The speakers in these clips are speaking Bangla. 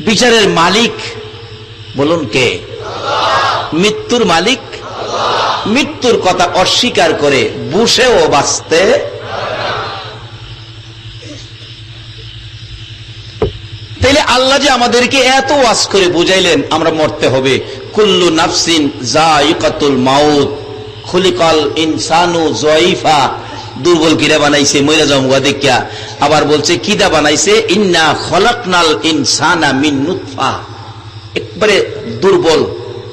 বিচারের মালিক বলুন কে? মৃত্যুর মালিক। মৃত্যুর কথা অস্বীকার করে বসেও বাঁচতে। তাইলে আল্লাহ যে আমাদেরকে এত ওয়াজ করে বুঝাইলেন আমরা মরতে হবে। কুল্লু নাফসিন যায়িকাতুল মাউত, খুলিকাল ইনসানু যায়িফা। দুর্বল কিরা বানাইছে, মইরা যাওয়া দেখিয়া। আবার বলছে কিদা বানাইছে, ইন্না খলাকনাল ইনসানা মিন নুতফা। একবারে দুর্বল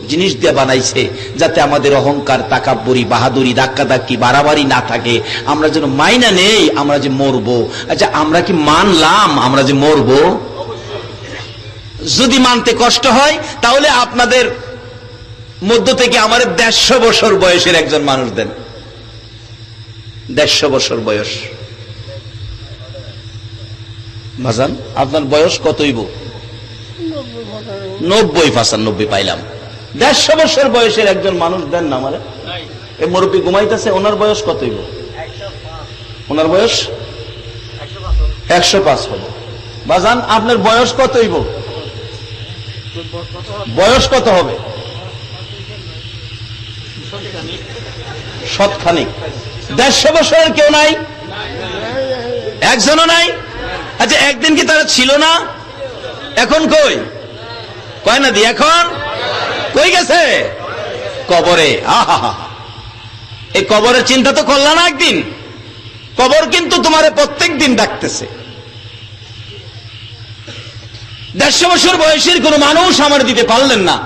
জিনিস দিয়ে বানাইছে যাতে আমাদের অহংকার, তাকাব্বুরি, বাহাদুরি, ধাক্কাধাক্কি, বাড়াবাড়ি না থাকে। আমরা যেন মাইনা নেই আমরা যে মরবো। আচ্ছা আমরা কি মানলাম আমরা যে মরবো? যদি মানতে কষ্ট হয় তাহলে আপনাদের মধ্য থেকে আমার 150 বছর বয়সের একজন মানুষ দেন। 150 বছর বয়স। ভাজান আপনার বয়স কত হইব? 90-95 পাইলাম। 150 বছর বয়সের একজন মানুষ দেন না আমারে। এই মুরব্বী ঘুমাইতেছে, ওনার বয়স কত হইব? ওনার বয়স 105 হবে। ভাজান আপনার বয়স কত হইব? বয়স কত হবে? শতখানিক। 150 বছরের কেউ নাই? একজনও নাই? আচ্ছা একদিন কি তারা ছিল না? এখন কই? কয় না দি এখন কই গেছে? কবরে। আহা, এই কবরের চিন্তা তো করলা না একদিন? কবর কিন্তু তোমারে প্রত্যেক দিন ডাকতেছে। 150 বছর বয়সের কোন মানুষ আমার দিতে পারলেন না।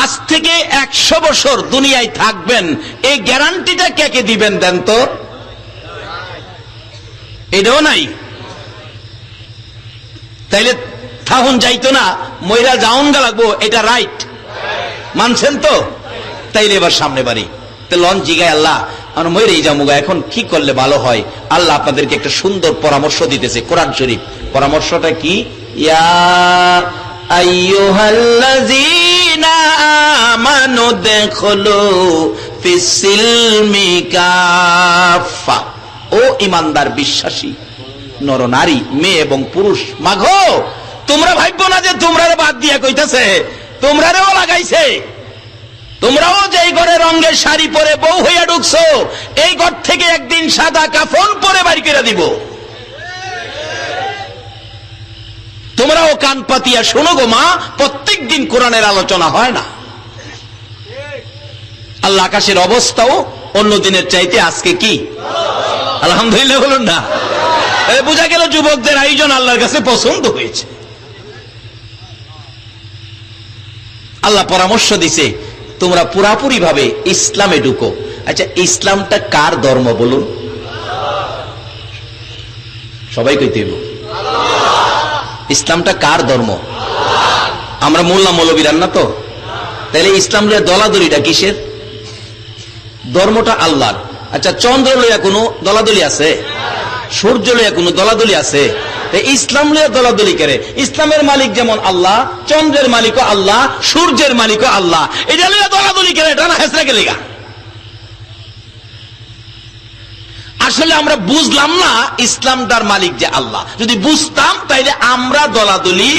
আজ থেকে 100 বছর দুনিয়ায় থাকবেন, এই গ্যারান্টিটা কে কে দিবেন দেন তো? এটাও নাই। তাইলে থাহুন যাইতো না, ময়রা যাউন গা লাগবো, এটা রাইট মানছেন তো? তাইলে এবার সামনে বাড়ি লন জিগায় আল্লাহ আমরা ময়রেই যামুগা, এখন কি করলে ভালো হয়? আল্লাহ আপনাদেরকে একটা সুন্দর পরামর্শ দিতেছে কোরআন শরীফ। পরামর্শটা কি? ইয়া আইয়ুহাল্লাযীনা আমানু দুখুলু ফিস-সিলমি কাফা। ও ঈমানদার বিশ্বাসী নর নারী, মেয়ে এবং পুরুষ, মাগো তোমরা ভাববো না যে তোমরারে বাদ দিয়া কইতাছে, তোমরারেও লাগাইছে। তোমরাও যেই ঘরে রঙের শাড়ি পরে বউ হইয়া ঢুকছো, এই ঘর থেকে একদিন সাদা কাফন পরে বাড়ি করে দিব। তোমরাও কান পাতিয়া শোনো গো মা, প্রত্যেক দিন কোরআনের আলোচনা হয় না। আল্লাহ আকাশের অবস্থাও অন্য দিনের চাইতে আজকে কি আলহামদুলিল্লাহ বলুন না? বোঝা গেল যুবকদের আয়োজন আল্লাহর কাছে পছন্দ হয়েছে। আল্লাহ পরামর্শ দিছে তোমরা পুরাপুরি ভাবে ইসলামে ঢুকো। আচ্ছা ইসলামটা কার ধর্ম বলুন? সবাই কইতে হইব ইসলামটা কার ধর্ম? আমরা মোল্লা মৌলবীরান না তো? তাহলে ইসলাম লইয়া দলাদলিটা কিসের? ধর্মটা আল্লাহর। আচ্ছা চন্দ্র লইয়া কোনো দলাদলি আছে? সূর্য লইয়া কোনো দলাদলি আছে? ইসলাম লইয়া দলাদলি করে। ইসলামের মালিক যেমন আল্লাহ, চন্দ্রের মালিকও আল্লাহ, সূর্যের মালিকও আল্লাহ, এটা লইয়া দলাদলি করে এটা না হেসরা গেলে গা। আসলে আমরা বুঝলাম না ইসলামটার মালিক যে আল্লাহ। যদি বুঝতাম তাইলে আমরা দলাদলি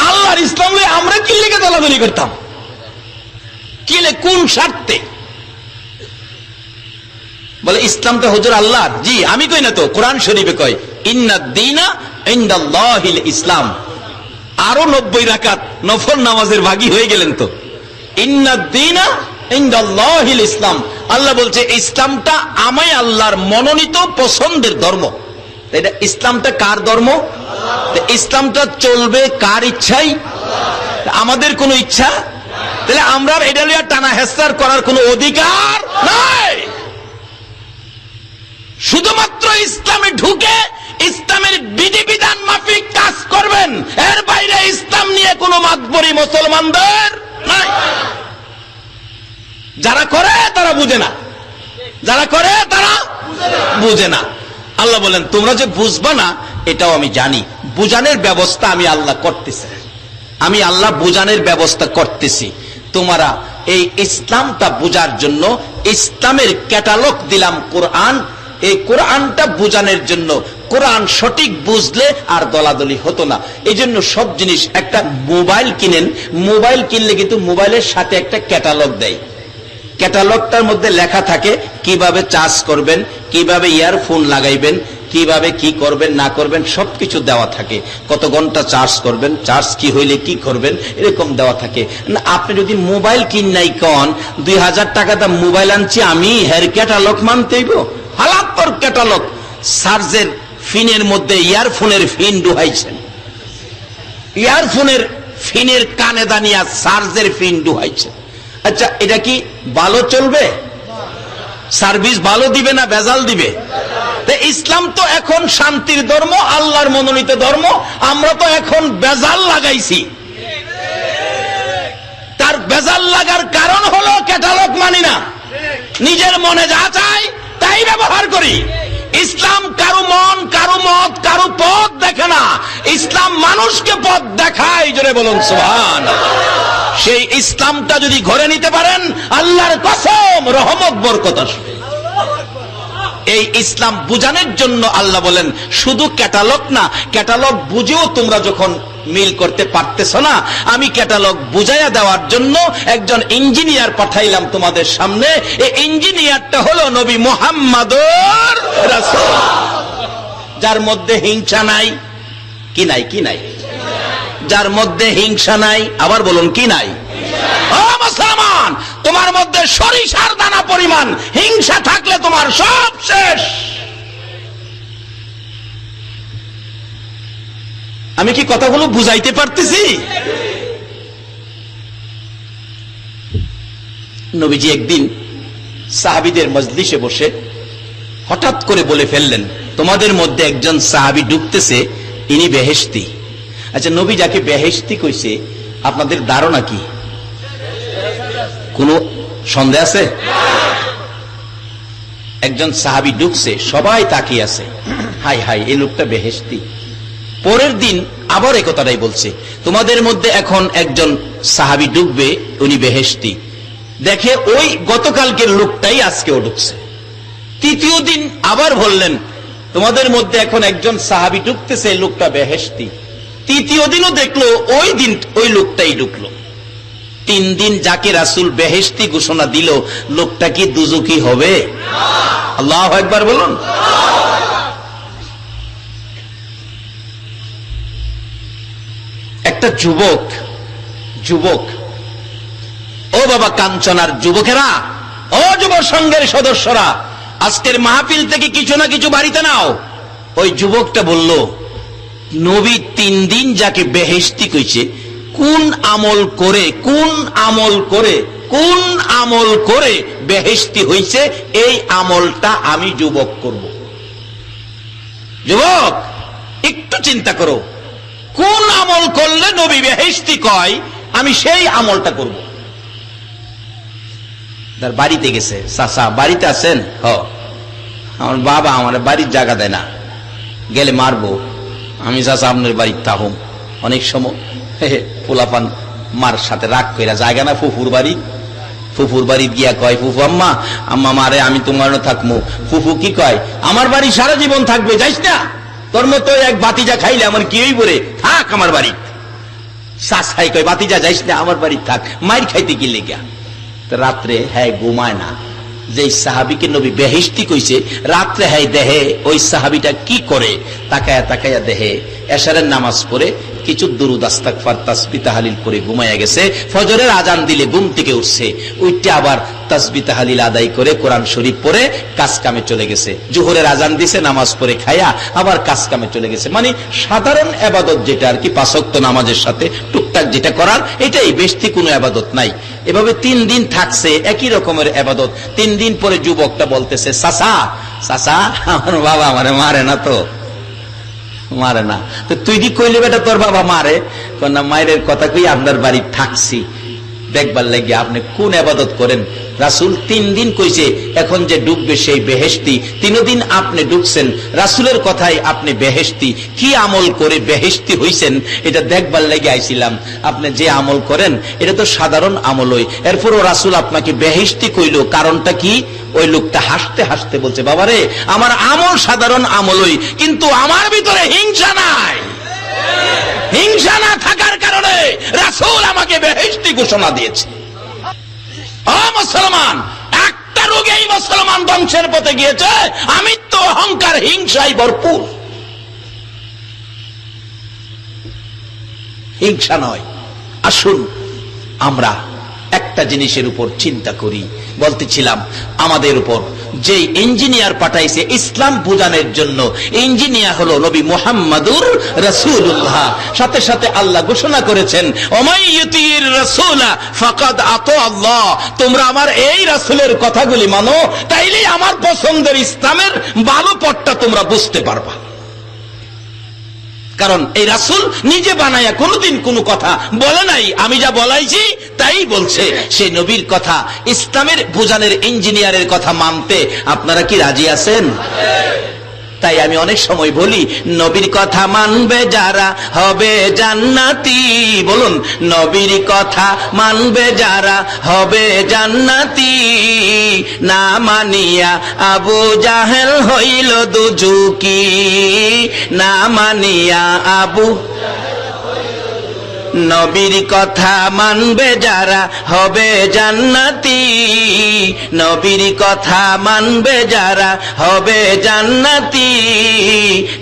আল্লাহর ইসলাম লইয়া আমরা কি লেগে দলাদলি করতাম? কি কোন স্বার্থে? বলে ইসলামটা হুজুর আল্লাহ। জি আমি কই না তো, কোরআন শরীফে কয় ইন্নাদ-দীনা ইনদাল্লাহিল ইসলাম। আরো 90 রাকাত নফল নামাজের ভাগী হয়ে গেলেন তো। ইন্নাদ-দীনা ইনদাল্লাহিল ইসলাম। আল্লাহ বলছে ইসলামটা আমি আল্লাহর মনোনীত পছন্দের ধর্ম। এটা ইসলামটা কার ধর্ম? ইসলামটা চলবে কার ইচ্ছাই? আমাদের কোনো ইচ্ছা? তাহলে আমরা এটা লইয়া টানা হেসার করার কোনো অধিকার নাই। শুধুমাত্র ইসলামে ঢুকে ইসলামের বিধিবিধান মাফিক কাজ করবেন, এর বাইরে ইসলাম নিয়ে কোনো মাতবরি মুসলমানদের নাই। যারা করে তারা বুঝে না, যারা করে তারা বুঝে না। আল্লাহ বলেন তোমরা যে বুঝবা না এটাও আমি জানি, বুঝানোর ব্যবস্থা আমি আল্লাহ করতেছি। আমি আল্লাহ বুঝানোর ব্যবস্থা করতেছি। তোমরা এই ইসলামটা বুঝার জন্য ইসলামের ক্যাটালগ দিলাম কোরআন। এই কোরআনটা বুঝানোর জন্য কোরআন সঠিক বুঝলে আর দলাদলি হতো না। এই জন্য সব জিনিস, একটা মোবাইল কিনেন, মোবাইল কিনলে কিন্তু মোবাইলের সাথে একটা ক্যাটালগ দেয়। ক্যাটালগটার মধ্যে লেখা থাকে কিভাবে চার্জ করবেন, কিভাবে ইয়ারফোন লাগাইবেন, কিভাবে কি করবেন না করবেন সবকিছু দেওয়া থাকে। কত ঘন্টা চার্জ করবেন, চার্জ কি হইলে কি করবেন, এরকম দেওয়া থাকে না। আপনি যদি মোবাইল কিন নাই কন 2000 টাকা দাম মোবাইল আনছি আমি, হের ক্যাটালগ মানতে হইব? হালাত তোর ক্যাটালগ। চার্জের ফিনের মধ্যে ইয়ারফোনের ফিন ডুহাইছেন, ইয়ারফোনের ফিনের কানে দানিয়া চার্জের ফিন ডুহাইছেন। আচ্ছা, এটা কি ভালো চলবে? সার্ভিস ভালো দিবে না ভেজাল দিবে? ইসলাম তো এখন শান্তির ধর্ম, আল্লাহর মনোনীত ধর্ম। আমরা তো এখন ভেজাল লাগাইছি। তার ভেজাল লাগার কারণ হলো ক্যাটালগ মানি না, নিজের মনে যা চাই তাই ব্যবহার করি। ইসলাম কারো মন, কারো মত, কারো পথ দেখে না। ইসলাম মানুষকে পথ দেখায়। জোরে বলুন সুবহানাল্লাহ। সেই ইসলামটা যদি ঘরে নিতে পারেন, আল্লাহর কসম রহমত বরকত আসবে। এই ইসলাম বুঝানোর জন্য আল্লাহ বলেন শুধু ক্যাটালগ না, ক্যাটালগ বুঝেও তোমরা যখন মিল করতে পারতেছ না, আমি ক্যাটালগ বুঝাইয়া দেওয়ার জন্য একজন ইঞ্জিনিয়ার পাঠাইলাম তোমাদের সামনে। এই ইঞ্জিনিয়ারটা হলো নবী মুহাম্মদুর রাসূল, যার মধ্যে হিংসা নাই। কি নাই? কি নাই? যার মধ্যে হিংসা নাই। আবার বলুন কি নাই? ও মুসলমান, তোমার মধ্যে সরিষার দানা পরিমাণ হিংসা থাকলে তোমার সব শেষ। আমি কি কথাগুলো বুঝাইতে পারতেছি? নবীজি একদিন সাহাবীদের মজলিসে বসে হঠাৎ করে বলে ফেললেন, তোমাদের মধ্যে একজন সাহাবী ঢুকতেছে, ইনি বেহেশতি। আচ্ছা, নবী যাকে বেহেশতি কইছে আপনাদের ধারণা কি? কোনো সন্দেহ আছে? একজন সাহাবী ঢুকছে, সবাই তাকিয়ে আছে, হাই হাই এই লোকটা বেহেশতি। পরের দিন আবার এই কথাটাই বলছে, তোমাদের মধ্যে এখন একজন সাহাবী ঢুকবে, উনি বেহেশতি। দেখে ওই গতকালকের লোকটাই আজকেও ঢুকছে। তৃতীয় দিন আবার বললেন, তোমাদের মধ্যে এখন একজন সাহাবী ঢুকতেছে, লোকটা বেহেশতি। তৃতীয় দিনও দেখলো ওই দিন ওই লোকটাই ঢুকলো। 3 দিন যাকে রাসূল বেহেশতি ঘোষণা দিল, লোকটা কি দুজকি হবে? আল্লাহু আকবার বলুন। একটা যুবক, ও বাবা কাঞ্চনার যুবকেরা, ও যুব সংঘের সদস্যরা, আজকের মাহফিল থেকে কিছু না কিছু বাড়িতে নাও। ওই যুবকটা বলল, নবী 3 দিন যাকে বেহেশতি কইছে, কোন আমল করে বেহেশতি হইছে, এই আমলটা আমি যুবক করব। যুবক একটু চিন্তা করো, কোন আমল করলে নবী বেহেশতি কয়, আমি সেই আমলটা করব। তার বাড়িতে গেছে, চাচা বাড়িতে আছেন? আমার বাবা আমার বাড়ির জায়গা দেয় না, গেলে মারবো। আমি চাচা আপনার বাড়ির তাহম। অনেক সময় পোলাপান মার সাথে রাগ কইরা জায়গা না, ফুফুর বাড়ি গিয়া কয়, ফুফু আম্মা মারে আমি তোমার থাকবো। ফুফু কি কয়, আমার বাড়ি সারা জীবন থাকবে, যাইস না, তোর মতো এক বাতিজা খাইলে আমার কি হইব রে, থাক আমার বাড়ি। চাচাই কয়, বাতিজা যাইস না, আমার বাড়ি থাক, মাইর খাইতে কি লেগা। রাত্রে হ্যাঁ ঘুমায় না। যে সাহাবীকে নবী বেহেশতি কইছে, রাত্রে হ্যাঁ দেহে ওই সাহাবীটা কি করে, তাকায়া দেহে এশারের নামাজ পড়ে কিছু দুরূদ ইস্তিগফার তাসবিহ তাহলিল করে ঘুমায়া গেছে। ফজরের আজান দিলে ঘুম থেকে উঠছে, উঠতে আবার তাসবিহ তাহলিল আদায় করে কোরআন শরীফ পড়ে কাজ কামে চলে গেছে। জোহরের আজান দিছে, নামাজ পড়ে খায়া আবার কাজ কামে চলে গেছে। মানে সাধারণ ইবাদত যেটা আর কি, 5 ওয়াক্ত নামাজের সাথে টুকটাক যেটা করার, এটাই, বেশি কোনো ইবাদত নাই। এভাবে 3 দিন থাকছে, একই রকমের ইবাদত। 3 দিন পরে যুবকটা বলতেছে, চাচা আমার বাবা আমারে মারে না, তো মারে না, তো তুই কি কইলে বেটা তোর বাবা মারে? না, মায়ের কথা কই আপনার বাড়ি থাকছি। দেখবার লাগে আপনি কোন ইবাদত করেন। রাসূল 3 দিন কইছে এখন যে ডুববে সেই বেহেশতি, 3 দিন আপনি ডুবছেন, রাসূলের কথাই আপনি বেহেশতি। কি আমল করে বেহেশতি হইছেন এটা দেখবার লাগে আইছিলাম। আপনি যে আমল করেন এটা তো সাধারণ আমলই, এরপরও রাসূল আপনাকে বেহেশতি কইল, কারণটা কি? ওই লোকটা হাসতে হাসতে বলছে, বাবারে আমার আমল সাধারণ আমলই, কিন্তু আমার ভিতরে হিংসা নাই। হিংসা না থাকার কারণে রাসূল আমাকে বেহেশতি ঘোষণা দিয়েছে। ও মুসলমান, একটা রোগেই মুসলমান ধ্বংসের পথে গিয়েছে, আমিত্ব, অহংকার, হিংসায় ভরপুর। হিংসা নয়। আসুন আমরা একটা জিনিসের উপর চিন্তা করি। বলতেছিলাম আমাদের উপর যে ইঞ্জিনিয়ার পাঠাইছে ইসলাম বোঝানোর জন্য, ইঞ্জিনিয়ার হলো নবী মুহাম্মাদুর রাসূলুল্লাহ। সাথে সাথে আল্লাহ ঘোষণা করেছেন, ওমাই ইউতির রাসূলা ফাকাদ আতা আল্লাহ। তোমরা আমার এই রাসূলের কথাগুলি মানো, তাইলেই আমার পছন্দের ইসলামের ভালো পথটা তোমরা বুঝতে পারবা। কারণ এই রাসূল নিজে বানায়া কোনোদিন কোনো কথা বলে নাই, আমি যা বলাইছি তাই বলছে। সেই নবীর কথা, ইসলামের বোঝানোর ইঞ্জিনিয়ারের কথা মানতে আপনারা কি রাজি আছেন? তাই আমি অনেক সময় বলি, নবীর কথা মানবে যারা হবে জান্নাতি। বলুন, নবীর কথা মানবে যারা হবে জান্নাতি। না মানিয়া আবু জাহেল হইল দুজুকি। না মানিয়া আবু, নবীর কথা মানবে যারা হবে জান্নাতি। নবীর কথা মানবে যারা হবে জান্নাতি।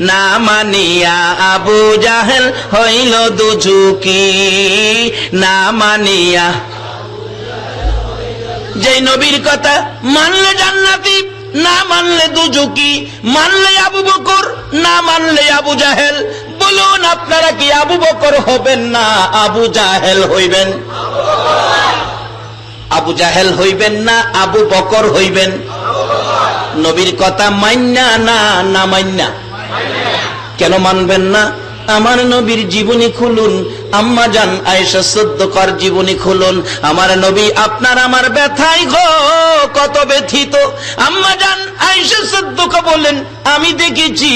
না মানিয়া আবু জাহেল হইল দুজুকি। না মানিয়া, যে নবীর কথা মানলে জান্নাতি, না মানলে দুজুকি। মানলে আবু বকর, না মানলে আবু জাহেল। বলুন আপনারা কি আবু বকর হবেন না আবু জাহেল হইবেন? আবু জাহেল হইবেন না আবু বকর হইবেন? নবীর কথা মান্না না না মান্না? কেন মানবেন না? আমার নবীর জীবনী খুলুন, আম্মা জান আয়েশা সিদ্দিকার জীবনী খুলুন। আমার নবী আপনার আমার ব্যথায় গো কত ব্যথিত। আম্মা জান আয়েশা সিদ্দিকা বলেন, আমি দেখেছি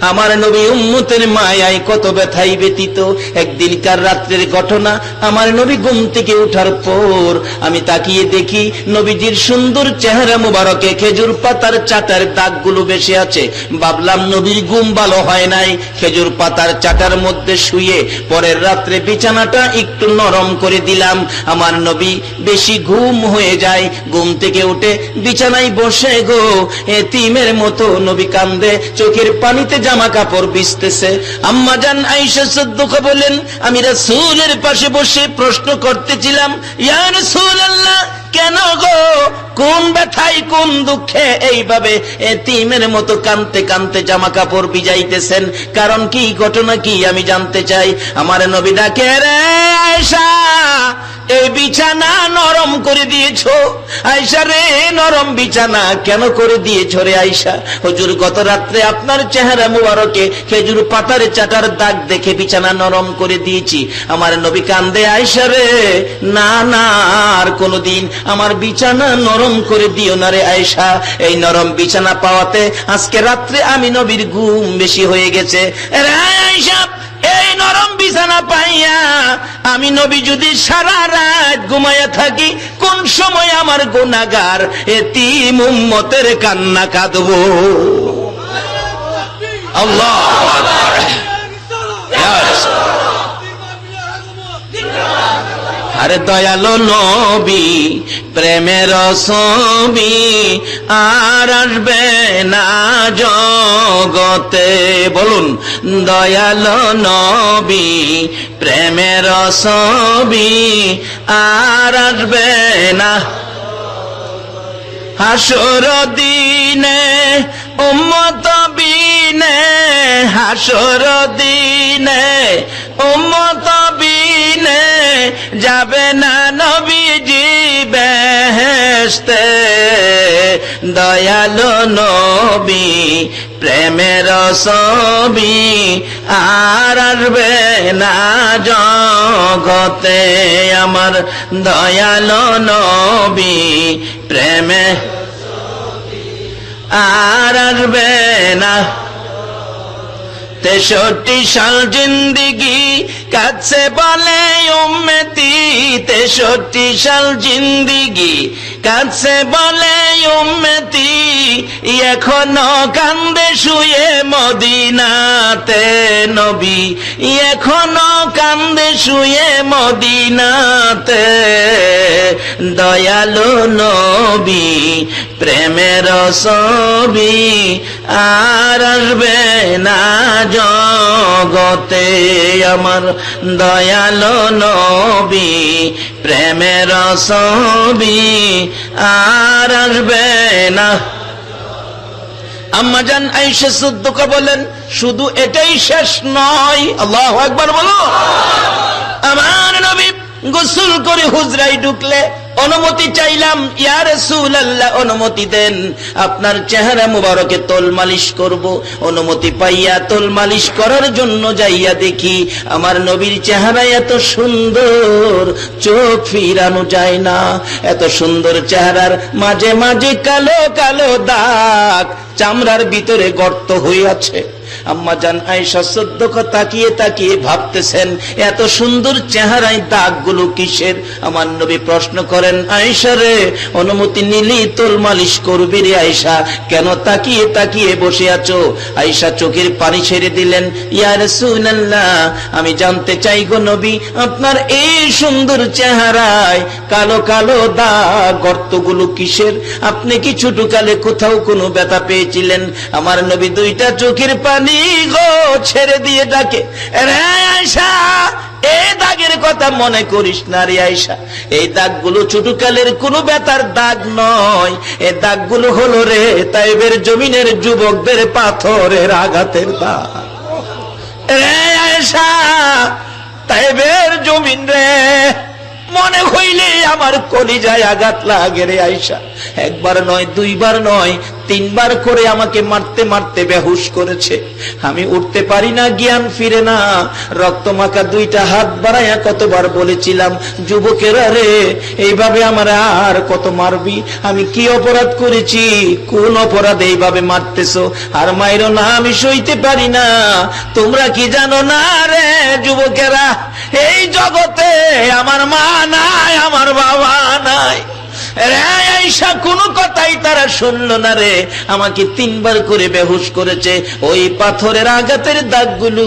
আমার নবী উম্মতের মায়ায় কত ব্যথায় ব্যথিত। একদিনকার রাত্রের ঘটনা, আমার নবী ঘুম থেকে ওঠার পর আমি তাকিয়ে দেখি নবীজির সুন্দর চেহারা মুবারকে খেজুর পাতার চাটার দাগগুলো বেশি আছে। ভাবলাম নবীর ঘুম ভালো হয় নাই, খেজুর পাতার চাটার মধ্যে শুয়ে পরের রাত্রে বিছানাটা একটু নরম করে দিলাম। আমার নবী বেশি ঘুম হয়ে যায়, ঘুম থেকে উঠে বিছানায় বসে গো এতিমের মতো নবী কান্দে, চোখের পানিতে জামা কাপড় ভিজতেছে। আম্মা জান আয়েশা সিদ্দিকা বলেন, আমি রাসূলের পাশে বসে প্রশ্ন করতেছিলাম, ইয়া রাসূলুল্লাহ, কেন গো, কোন ব্যথায় কোন দুঃখে এইভাবে এতিমের মতো কাঁদতে কাঁদতে জামা কাপড় ভিজাইতেছেন? কারণ কি, ঘটনা কি আমি জানতে চাই। আমার নবী ডাকে, রে আয়েশা, এই বিছানা নরম করে দিয়েছো। আয়েশা রে, নরম বিছানা কেন করে দিয়েছো রে আয়েশা? হুজুর, গত রাত্রে আপনার চেহারা মুবারকে খেজুর পাতার চাটার দাগ দেখে বিছানা নরম করে দিয়েছি। আমার নবী কান্দে, আয়েশা রে, না না, আর কোনদিন আমার বিছানা নরম করে দিও না রে আয়েশা। এই নরম বিছানা পাওয়াতে আজকে রাত্রে আমি নবীর ঘুম বেশি হয়ে গেছে। রে আয়েশা, এই নরম বিছানা পাইয়া আমি নবী যদি সারা রাত ঘুমাইয়া থাকি, কোন সময় আমার গুনাহগার এতিম উম্মতের কান্না কাঁদবো? আল্লাহু আকবার। আরে দয়ালো নবী, প্রেমের ছবি আর আসবে না জগতে। বলুন, দয়ালো নবী, প্রেমের ছবি আর আসবে না। হাসর দিনে উম্মত বিনে, হাসর দিনে উম্মত বিনে যাবে না নবীজি বেহেশতে। দয়ালো নবী প্রেমের ছবি আর আসবে না জগতে আমার দয়ালো নবী প্রেমে আর আসবে না 63 সাল জিন্দিগি কাছে বলে উম্মতি 63 সাল জিন্দিগি কাছে বলে উম্মতি এখনো কান্দে শুয়ে মদিনাতে নবী এখনো কান্দে শুয়ে মদিনাতে দয়ালু নবী প্রেমের ছবি আর আসবে না জগতে আমার দয়ালো নবী প্রেমের ছবি আর আসবে না আম্মা জান আয়েশা সিদ্দিকা বলেন শুধু এটাই শেষ নয় আল্লাহু আকবার বলো আমার নবী গোসল করে হুজরায় ঢুকলে অনুমতি চাইলাম ইয়া রাসূলুল্লাহ অনুমতি দেন আপনার চেহারা মুবারকে তোল মালিশ করব অনুমতি পাইয়া তোল মালিশ করার জন্য যাইয়া দেখি আমার নবীর চেহারা এত সুন্দর চোখ ফিরানো যায় না এত সুন্দর চেহারার মাঝে মাঝে কালো কালো দাগ চামড়ার ভিতরে গর্ত হয়ে আছে আম্মা জান আয়েশা সিদ্দিকা তাকিয়ে তাকিয়ে ভাবতেছেন এত সুন্দর চেহারায় দাগগুলো কিসের আমার নবী প্রশ্ন করেন আয়েশা রে অনুমতি নিলি তোল মালিশ করবি রে আয়েশা কেন তাকিয়ে তাকিয়ে বসে আছো আয়েশা চোখের পানি ছেড়ে দিলেন ইয়া রাসূলুল্লাহ আমি জানতে চাই গো নবী আপনার এই সুন্দর চেহারায় কালো কালো দাগ গর্তগুলো কিসের আপনি কি ছোটকালে কোথাও কোনো ব্যথা পেয়েছিলেন আমার নবী দুইটা চোখের পানি গো ছেড়ে দিয়ে ডাকে রে আয়েশা এই দাগের কথা মনে করিস না রে আয়েশা এই দাগগুলো ছোটকালের কোনো ব্যথার দাগ নয় এই দাগগুলো হলো রে তাইবের জমিনের যুবকদের পাথরের আঘাতের দাগ রে আয়েশা তাইবের জমিন রে মনে হইলে আমার কলিজায় আঘাত লাগে রে আয়েশা একবার নয় দুইবার নয় তিনবার করে আমাকে মারতে মারতে বেহুশ করেছে আমি উঠতে পারি না জ্ঞান ফিরে না রক্তমাখা দুইটা হাত বাড়াইয়া কতবার বলেছিলাম যুবকেরা রে এইভাবে আমার আর কত মারবি আমি কি অপরাধ করেছি কোন অপরাধে এইভাবে মারতেছো আর মাইরো না আমি সইতে পারি না তোমরা কি জানো না রে যুবকেরা এই জগতে আমার মা নাই আমার বাবা নাই রে আয়েশা কোনো কথাই তারা শুনলো না রে আমাকে তিনবার করে বেহুশ করেছে ওই পাথরের আঘাতের দাগগুলো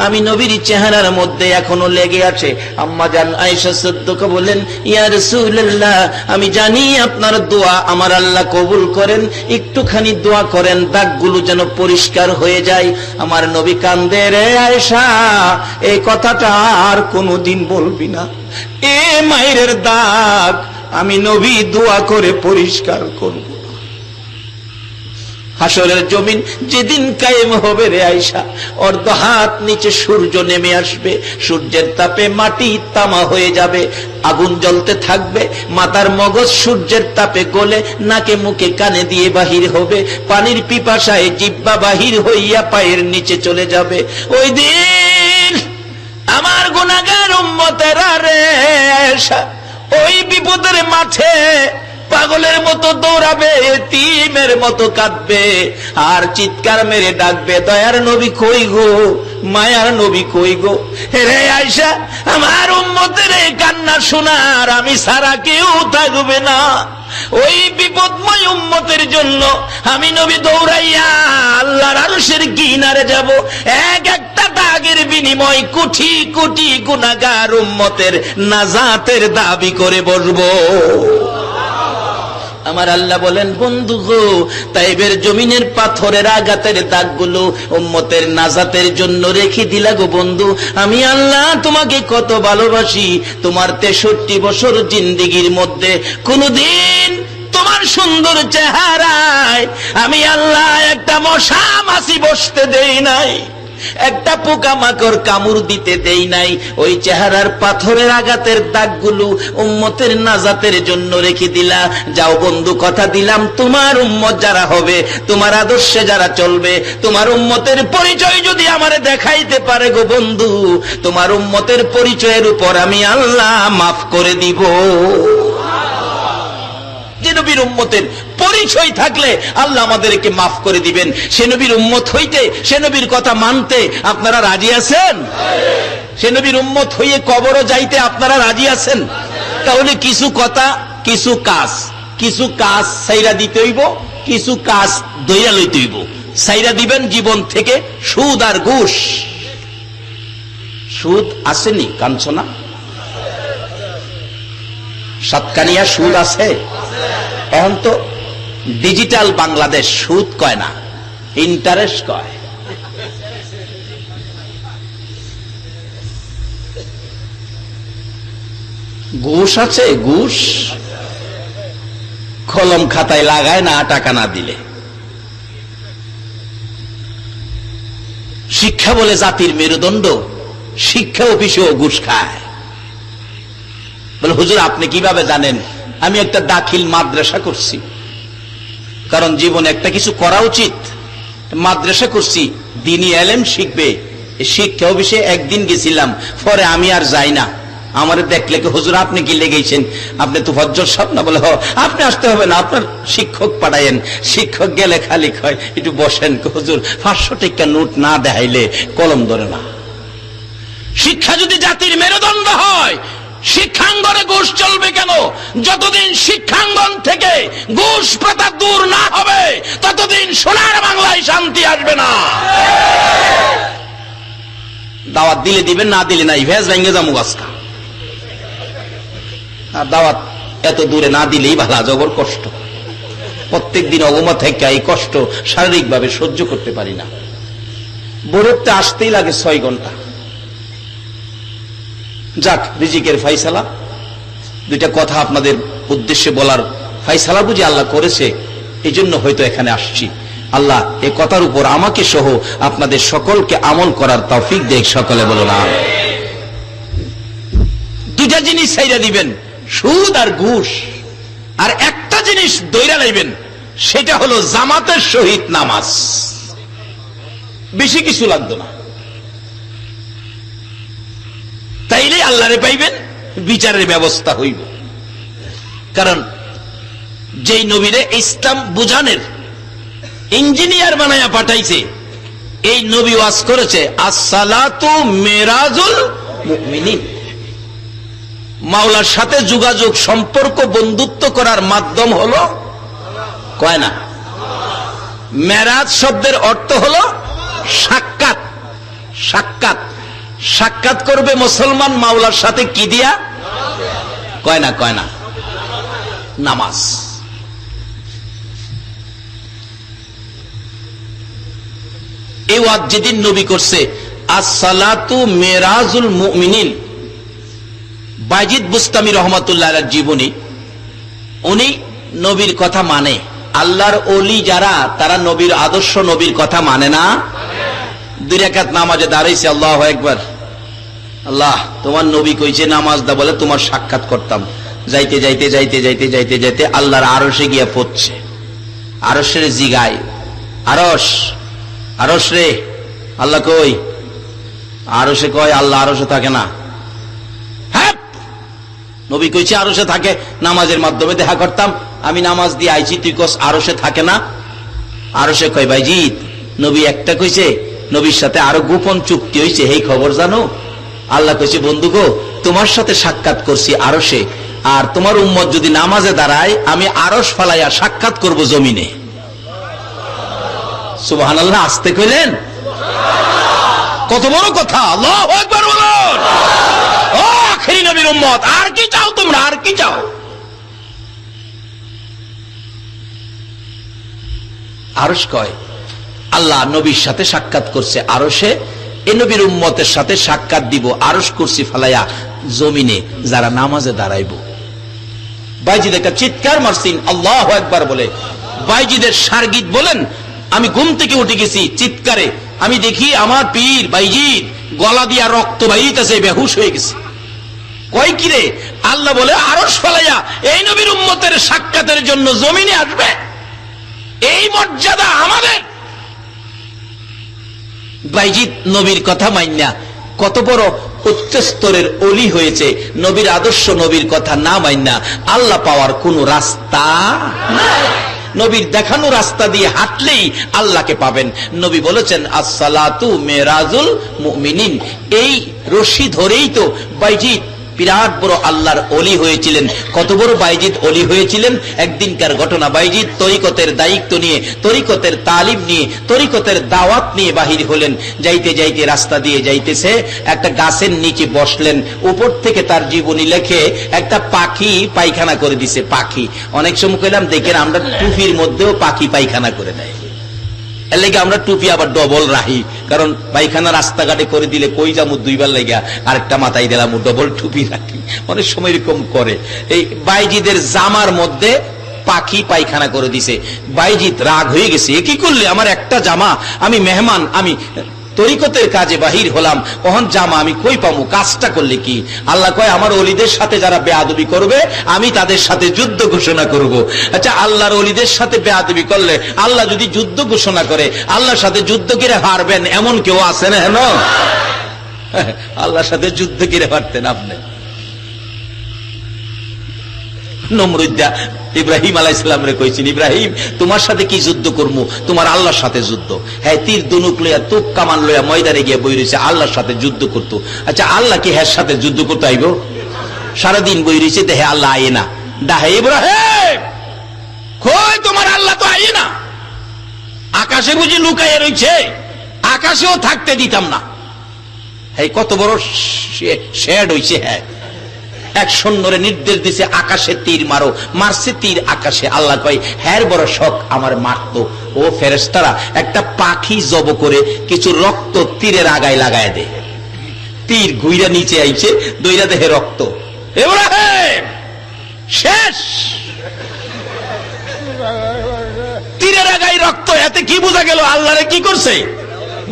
আমি নবীর চেহারার মধ্যে এখনো লেগে আছে আম্মা জান আয়েশা সিদ্দিকা বলেন ইয়া রাসূলুল্লাহ আমি জানি আপনার দোয়া আমার আল্লাহ কবুল করেন একটুখানি দোয়া করেন দাগগুলো যেন পরিষ্কার হয়ে যায় আমার নবী কান্দে রে আয়েশা এই কথাটা আর কোনোদিন বলবি না এ মায়ের দাগ আমি নবী দোয়া করে পরিষ্কার করব হাসরের জমিন যেদিন কায়েম হবে রে আয়েশা অর্ধ হাত নিচে সূর্য নেমে আসবে সূর্যের তাপে মাটি তামা হয়ে যাবে আগুন জ্বলতে থাকবে মাথার মগজ সূর্যের তাপে গলে নাকে মুখে কানে দিয়ে বাহির হবে পানির পিপাসায় জিহ্বা বাহির হইয়া পায়ের নিচে চলে যাবে ওই দিন আমার গুনাহগার উম্মতেরা রে আয়েশা ওই বিপদের মাঠে পাগলের মতো দৌড়াবে এতিমের মতো কাঁদবে আর চিৎকার মেরে ডাকবে দয়ার নবী কই গো মায়ার নবী কই গো রে আয়েশা আমার উম্মতের এই কান্না শোনার আমি সারা কেউ থাকবে না ওই বিপদময় উম্মতের জন্য আমি নবী দৌড়াইয়া আল্লাহর আরশের কিনারে যাব এক একটা দাগের বিনিময় কোটি কোটি গুনাহগার উম্মতের নাজাতের দাবি করে বসবো আমার আল্লাহ বলেন বন্ধু গো তাইবের জমিনের পাথরের আঘাতের দাগগুলো উম্মতের নাজাতের জন্য রেখে দিলা গো বন্ধু আমি আল্লাহ তোমাকে কত ভালোবাসি তোমার 63 বছর জিন্দেগির মধ্যে কোনদিন তোমার সুন্দর চেহারায় আমি আল্লাহ একটা মশা মাছি বসতে দেই নাই একটা পোকামাকড় কামড় দিতে দেই নাই। ওই চেহারার পাথরের আঘাতের দাগগুলো উম্মতের নাজাতের জন্য রেখে দিলা। যাও বন্ধু, কথা দিলাম তোমার উম্মত যারা হবে, তোমার আদর্শে যারা চলবে, তোমার উম্মতের পরিচয় যদি আমারে দেখাইতে পারে গো বন্ধু, তোমার উম্মতের পরিচয়ের উপর আমি আল্লাহ মাফ করে দিব। যে নবীর উম্মতের পরিচয় থাকলে আল্লাহ আমাদেরকে মাফ করে দিবেন। সে নবীর উম্মত হইতে, সে নবীর কথা মানতে আপনারা রাজি আছেন? সে নবীর উম্মত হইয়ে কবরও যাইতে আপনারা রাজি আছেন? তাহলে কিছু কথা, কিছু কাজ, কিছু কাজ সাইরা দিতে হইব, কিছু কাজ দইরা লইতে হইব। সাইরা দিবেন জীবন থেকে সুদ আর ঘুষ। সুদ আসেনি কাঞ্চনা? সাতকানিয়া সুদ আছে? এখন তো ডিজিটাল বাংলাদেশ, সুদ কয় না, ইন্টারেস্ট কয়। ঘুষ আছে? ঘুষ কলম খাতায় লাগায় না টাকা না দিলে। শিক্ষা বলে জাতির মেরুদণ্ড, শিক্ষা অফিসেও ঘুষ খায়। বলে হুজুর আপনি কিভাবে জানেন? আমি একটা দাখিল মাদ্রাসা করছি, কারণ জীবনে একটা কিছু করা উচিত। মাদ্রাসা করছি, দিনী এলেম শিখবে। শিক্ষা অফিসে একদিন গেছিলাম, পরে আমি আর যাই না। আমার দেখলে কি হুজুর আপনি কি লেগেছেন? আপনি তো ফজর সাহেব না? বলে আপনি আসতে হবে না, আপনার শিক্ষক পাঠায়েন। শিক্ষক গেলে খালি কয় একটু বসেন। হুজুর 500 টাকা নোট না দেখাইলে কলম ধরে না। শিক্ষা যদি জাতির মেরুদণ্ড হয়, শিক্ষাঙ্গনে ঘুষ চলবে কেন? যতদিন শিক্ষাঙ্গন থেকে ঘুষ প্রথা দূর না হবে, ততদিন সোনার বাংলায় শান্তি আসবে না। দাওয়াত দিলে দিবেন, না দিলে নাই, ভেজ ভেঙে যাবো আজকা। আর দাওয়াত এত দূরে না দিলেই ভালো, জবর কষ্ট। প্রত্যেক দিন অগমা থেকে এই কষ্ট শারীরিক ভাবে সহ্য করতে পারি না। বরফতে আসতেই লাগে 6 ঘন্টা। যাক, রিজিকের ফাইসালা। দুইটা কথা আপনাদের উদ্দেশ্যে বলার ফাইসালা বুঝি আল্লাহ করেছে, এই জন্য হয়তো এখানে আসছি। আল্লাহ এ কথার উপর আমাকে সহ আপনাদের সকলকে আমল করার তৌফিক দেখ। সকলে বলুন আমিন। দুইটা জিনিস ছাইরা দিবেন, সুদ আর ঘুষ। আর একটা জিনিস দইরা লাইবেন, সেটা হলো জামাতের সহিত নামাজ। বেশি কিছু লাগতো না, তাইলে আল্লাহরে পাইবেন, বিচারের ব্যবস্থা হইব। কারণ যেই নবীরে ইসলাম বুঝানের ইঞ্জিনিয়ার বানায়া পাঠাইছে, এই নবী ওয়াজ করেছে আসসালাতু মিরাজুল মুমিনিন। মাওলার সাথে যোগাযোগ, সম্পর্ক, বন্ধুত্ব করার মাধ্যম হলো কয় না? মেরাজ শব্দের অর্থ হলো সাক্ষাৎ। সাক্ষাৎ, সাক্ষাৎ করবে মুসলমান মাওলার সাথে কি দিয়া? কয় না? কয় না? নামাজ। এই ওয়াজ যেদিন নবী করছে আসসালাতু মিরাজুল মুমিনিন, বাইজিদ বুস্তামি রহমাতুল্লাহ আলাইহির জীবনী। উনি নবীর কথা মানে। আল্লাহর ওলি যারা, তারা নবীর আদর্শ, নবীর কথা মানে না। 2 রাকাত নামাজে দাঁড়াইছে, আল্লাহু আকবার। আল্লাহ তোমার নবী কইছে নামাজ দা, বলে তোমার সাক্ষাৎ করতাম। যাইতে যাইতে যাইতে যাইতে যাইতে যাইতে আল্লাহর আরশে গিয়া পড়ছে। আরশের জিগায়, আরশ, আরশ রে, আল্লাহ কই? আরশে কয় আল্লাহ আরশে থাকে না। হ্যাঁ, নবী কইছে আরশে থাকে, নামাজের মাধ্যমে দেখা করতাম। আমি নামাজ দিয়ে আইছি, তুই কস আরশে থাকে না। আরশে কয় ভাইজিৎ, নবী একটা কইছে, নবীর সাথে আরো গোপন চুক্তি হইছে, এই খবর জানো? আল্লাহ কইছে বন্ধু গো, তোমার সাথে সাক্ষাৎ করছি আরশে, আর তোমার উম্মত যদি নামাজে দাঁড়ায়, আমি আরশ ফালাইয়া সাক্ষাৎ করব জমিনে। সুবহানাল্লাহ। আসতে কইলেন? কত বড় কথা! আল্লাহু আকবার বলুন। ও আখেরি নবীর উম্মত, আর কি চাও তোমরা? আর কি চাও? আরশ কয় আল্লাহ নবীর সাথে সাক্ষাৎ করছে আরশে, এ নবীর উম্মতের সাথে সাক্ষাৎ দিব আরশ কুরসি ফালাইয়া জমিনে, যারা নামাজে দাঁড়াইব। বাইজিদ একটা চিৎকার মারছেন আল্লাহু আকবার বলে। বাইজিদের সার্গিত বলেন, আমি ঘুম থেকে উঠে গেছি চিৎকারে, আমি দেখি আমার পীর বাইজিদ গলা দিয়া রক্ত বাইরিতেছে, বেহুশ হয়ে গেছে। কয় কিরে? আল্লাহ বলে আরশ ফালাইয়া এই নবীর উম্মতের সাক্ষাতের জন্য জমিনে আসবে, এই মর্যাদা আমাদের। বাইজিদ নবীর কথা মাইন্না কত বড় উচ্চ স্তরের অলি হয়েছে। নবীর আদর্শ, নবীর কথা না মাইন্না আল্লাহ পাওয়ার কোন রাস্তা নাই। নবীর দেখানো রাস্তা দিয়ে হাঁটলেই আল্লাহকে পাবেন। নবী বলেছেন আসসালাতু মেরাজুল মুমিনিন। এই রশি ধরেই তো বাইজিদ বিরাট বড় আল্লাহর অলি হয়েছিলেন। কত বড় বাইজিদ অলি হয়েছিলেন, একদিনকার ঘটনা। বাইজিদ তরিকতের দায়িত্ব নিয়ে, তরিকতের তালিম নিয়ে, তরিকতের দাওয়াত নিয়ে বাহির হলেন। যাইতে যাইতে রাস্তা দিয়ে যাইতেছে, একটা গাছের নিচে বসলেন। উপর থেকে তার জীবনী লেখে একটা পাখি পায়খানা করে দিছে। পাখি, অনেক সময় কইলাম দেখেন আমরা টুপির মধ্যেও পাখি পায়খানা করে দেয়। এর লেগে আমরা টুপি আবার ডবল রাখি, কারণ পায়খানা রাস্তাঘাটে করে দিলে কই যামু দুইবার লেগা আরেকটা মাথায় দিলাম, ডবল টুপি রাখি। অনেক সময় এরকম করে। এই বাইজিদের জামার মধ্যে পাখি পায়খানা করে দিছে। বাইজিদ রাগ হয়ে গেছে, এ কি করলে? আমার একটা জামা, আমি মেহমান, আমি তরিকতের কাজে বাহির হলাম, ওহন জামা আমি কই পামু? কাজটা করলে কি? আল্লাহ কয় আমার ওলিদের সাথে যারা বেয়াদবি করবে আমি তাদের সাথে যুদ্ধ ঘোষণা করব। আচ্ছা, আল্লাহর ওলিদের সাথে বেয়াদবি করলে আল্লাহ যদি যুদ্ধ ঘোষণা করে, আল্লাহর সাথে যুদ্ধ করে হারবেন এমন কেউ আছে না? হেন আল্লাহর সাথে যুদ্ধ করে হারতেন আপনি? নমরুদ্দা ইব্রাহিম আলাইহিস সালামরে কইছেন, ইব্রাহিম তোমার সাথে কি যুদ্ধ করবো? তোমার আল্লাহর সাথে যুদ্ধ। হ্যাঁ, তীর ধনুক লইয়া তুক কামান লইয়া ময়দানে গিয়ে বই রয়েছে, আল্লাহর সাথে যুদ্ধ করতো। আচ্ছা, আল্লাহ কি হ্যাঁ সাথে যুদ্ধ করতে আইব? সারাদিন বই রয়েছে, দেখে আল্লাহ আয়ে না। ডাহে ইব্রাহিম কই তোমার আল্লাহ তো আয়ে না, আকাশে বুঝি লুকাইয়া রয়েছে, আকাশেও থাকতে দিতাম না। হ্যাঁ, কত বড় শেড হইছে। হ্যাঁ, এক সৈন্যরে নির্দেশ দিছে আকাশে তীর মারো, মারছে তীর আকাশে। আল্লাহ কয় হ্যার বড় শখ আমার মারতো। ও ফেরেশতারা একটা পাখি জব করে কিছু রক্ত তীরের আগায় লাগায় দে। তীর ঘুইরা নিচে আইছে, দইরা দেহে রক্ত। ইব্রাহিম শেষ, তীরের আগায় রক্ত। এতে কি বোঝা গেল? আল্লাহরে কি করছে?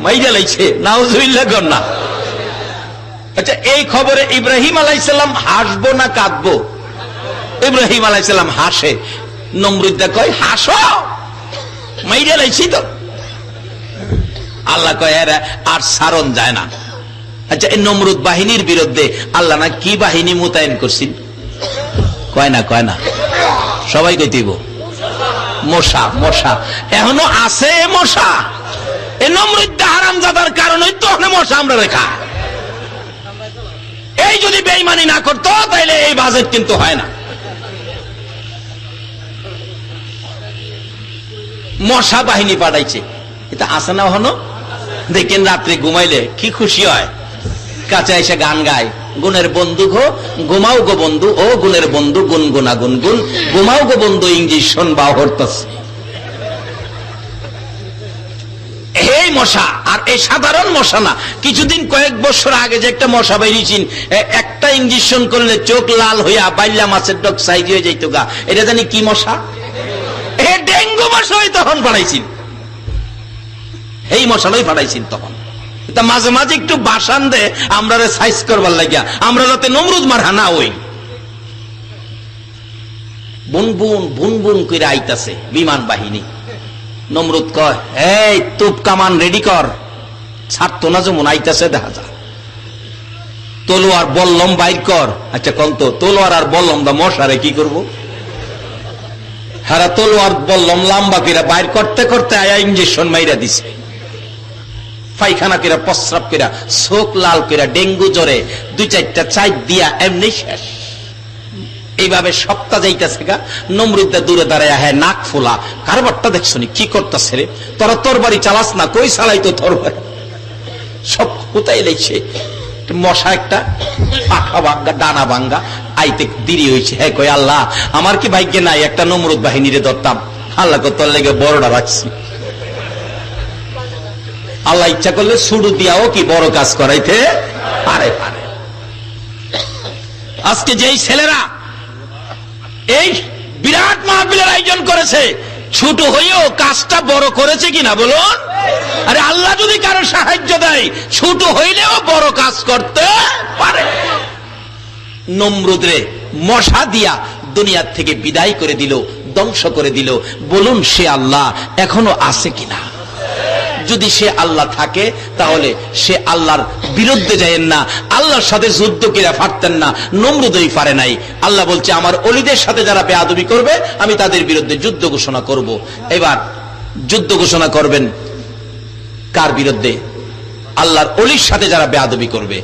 মাইরা লাইছে। নাউজুবিল্লাহ কর না। আচ্ছা, এই খবরে ইব্রাহিম আলাইহিস সালাম হাসবো না কাঁদবো? ইব্রাহিম আলাইহিস সালাম হাসে। নমরুদ্দা কয় হাসো, মাইরা লাইছি তো। আল্লাহ কয় আর সারণ যায় না। আচ্ছা, এই নমরুদ বাহিনীর বিরুদ্ধে আল্লাহ না কি বাহিনী মোতায়েন করছেন? কয় না, কয় না, সবাই কইতেইব মশা। মশা এখনো আছে মশা। এই নমরুদ্দা হারামজাদার কারণে তো মশা আমরা রেখা। এই যদি বেঈমানি না করতো তাইলে এই বাজেট কিন্তু হয় না। মশা বাহিনী পাঠাইছে, এটা আছে না? হনো দেখেন রাত্রে ঘুমাইলে কি খুশি হয়, কাছে এসে গান গায়, গুণের বন্ধু গো ঘুমাও গো বন্ধু, ও গুণের বন্ধু গুনগুনা গুনগুন, ঘুমাও গো বন্ধু ইংলিশ শোনবা হরতাছে। এই মশা, আর এই সাধারণ মশা না। কিছুদিন কয়েক বছর আগে যে একটা মশা বেরিয়েছেন, একটা ইঞ্জেকশন করলে চোখ লাল হইয়া বাইল্লা মাছের ডক সাইজ হয়ে যাইতো গা। এটা জানি কি মশা? ডেঙ্গু মশাই তখন পাঠাইছেন, এই মশাই পাঠাইছেন তখন। মাঝে মাঝে একটু বাসান দে আমরা সাইজ করবার লাগিয়া, আমরা যাতে নমরুদ মারা না হই। বুন বুন বুন বুন করে আইতাছে বিমান বাহিনী। নমরুদ কয় এই তুপ কামান রেডি কর, ছাড়তো না যেমন আইতাছে দেখা যা। তলোয়ার বল্লম বাইর কর। আচ্ছা কোন তো তলোয়ার আর বল্লম দা মশারে কি করবো? হারা তলোয়ার বল্লম লম্বা করে বাইর করতে করতে আয়া ইঞ্জেকশন মাইরা দিছে। পায়খানা করে প্রস্রাব করে চোখ লাল করে ডেঙ্গু জ্বরে 2-4টা চাইট দিয়া এমনি শেষ। এইভাবে সপ্তাহ যাইতেছে গা। নমরুদ্দা দূরে দাঁড়ায়, হ্যাঁ নাক ফোলা, কারবারটা দেখছো নি কি করতেছে রে? তোরা তোর বাড়ি চালাস না? কই চালাই তো তোর বাড়ি, সব কোথায় লেগছে। মশা একটা পাখা ভাঙ্গা ডানা ভাঙ্গা আইতে দেরি হয়েছে। হ্যাঁ কই আল্লাহ আমার কি ভাগ্যে নাই একটা নমরুদ বাহিনীরে ধরতাম। আল্লাহ তোর লেগে বড়টা রাখছি। আল্লাহ ইচ্ছা করলে শুরু দিয়াও কি বড় কাজ করাইতে পারে। আজকে যেই ছেলেরা এই বিরাট মাহফিলের আয়োজন করেছে, ছোট হয়েও কাজটা বড় করেছে কিনা বলুন? আরে আল্লাহ যদি কারো সাহায্য দেয়, ছোট হইলেও বড় কাজ করতে পারে। নমরুদরে মশা দিয়া দুনিয়ার থেকে বিদায় করে দিল, ধ্বংস করে দিল। বলুন সে আল্লাহ এখনো আছে কিনা? যদি সে আল্লাহ থাকে তাহলে সে আল্লাহর বিরুদ্ধে যায়েন না, আল্লাহর সাথে যুদ্ধ করে পারতেন না, নমরুদই পারে নাই। আল্লাহ বলছে আমার ওলিদের সাথে যারা বেয়াদবি করবে আমি তাদের বিরুদ্ধে যুদ্ধ ঘোষণা করব। এবার যুদ্ধ ঘোষণা করবেন কার বিরুদ্ধে? আল্লাহর ওলির সাথে যারা বেয়াদবি করবে।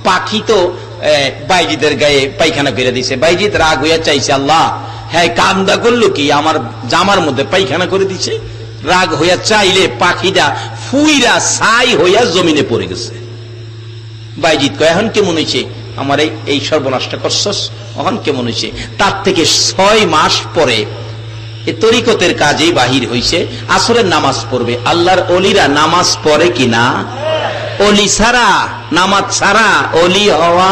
পাখি তো বাইজিদের গায়ে পায়খানা করে দিছে, বাইজিদ রাগ হইয়া চাইছে আল্লাহ হ্যাঁ কামদা করলো কি, আমার জামার মধ্যে পায়খানা করে দিছে। রাগ হইয়া চাইলে পাখিটা ফুইরা ছাই হইয়া জমিনে পড়ে গেছে। বাইজিদ কয় এখন কেমন হয়েছে, আমার এই সর্বনাশটা করছস, এখন কেমন হয়েছে? তার থেকে 6 মাস পরে এই তরিকতের কাজেই বাহির হইছে, আসরের নামাজ পড়বে। আল্লাহর অলিরা নামাজ পড়ে কিনা? অলি ছাড়া, নামাজ ছাড়া অলি হওয়া